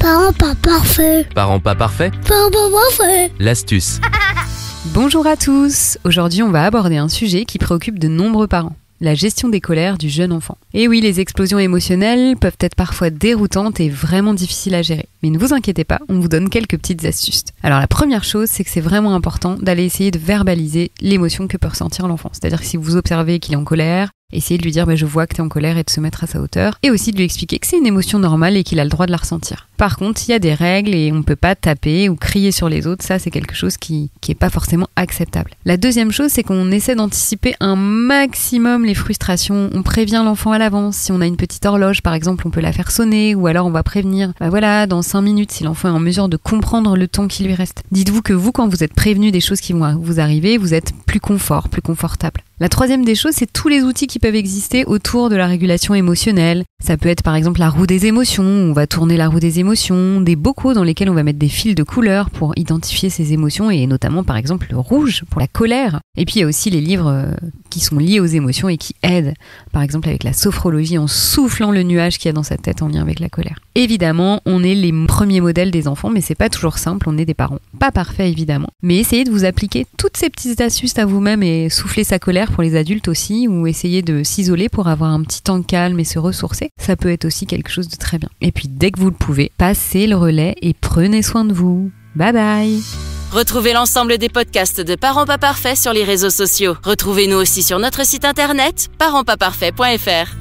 Parents pas parfaits. Parents pas parfaits? Parents pas parfaits. L'astuce. Bonjour à tous. Aujourd'hui, on va aborder un sujet qui préoccupe de nombreux parents. La gestion des colères du jeune enfant. Et oui, les explosions émotionnelles peuvent être parfois déroutantes et vraiment difficiles à gérer. Mais ne vous inquiétez pas, on vous donne quelques petites astuces. Alors la première chose, c'est que c'est vraiment important d'aller essayer de verbaliser l'émotion que peut ressentir l'enfant. C'est-à-dire que si vous observez qu'il est en colère, essayez de lui dire je vois que tu es en colère et de se mettre à sa hauteur. Et aussi de lui expliquer que c'est une émotion normale et qu'il a le droit de la ressentir. Par contre, il y a des règles et on ne peut pas taper ou crier sur les autres. Ça, c'est quelque chose qui est pas forcément acceptable. La deuxième chose, c'est qu'on essaie d'anticiper un maximum les frustrations. On prévient l'enfant à l'avance. Si on a une petite horloge, par exemple, on peut la faire sonner ou alors on va prévenir, dans 5 minutes, si l'enfant est en mesure de comprendre le temps qui lui reste. Dites-vous que vous, quand vous êtes prévenu des choses qui vont vous arriver, vous êtes plus confortable. La troisième des choses, c'est tous les outils qui peuvent exister autour de la régulation émotionnelle. Ça peut être par exemple la roue des émotions, on va tourner la roue des émotions, des bocaux dans lesquels on va mettre des fils de couleurs pour identifier ces émotions et notamment par exemple le rouge pour la colère. Et puis il y a aussi les livres qui sont liés aux émotions et qui aident, par exemple avec la sophrologie en soufflant le nuage qu'il y a dans sa tête en lien avec la colère. Évidemment, on est les premiers modèles des enfants, mais c'est pas toujours simple, on est des parents pas parfaits évidemment. Mais essayez de vous appliquer toutes ces petites astuces à vous-même et souffler sa colère pour les adultes aussi, ou essayer de s'isoler pour avoir un petit temps calme et se ressourcer. Ça peut être aussi quelque chose de très bien. Et puis dès que vous le pouvez, passez le relais et prenez soin de vous. Bye bye. Retrouvez l'ensemble des podcasts de Parents pas parfaits sur les réseaux sociaux. Retrouvez-nous aussi sur notre site internet parentspaparfaits.fr.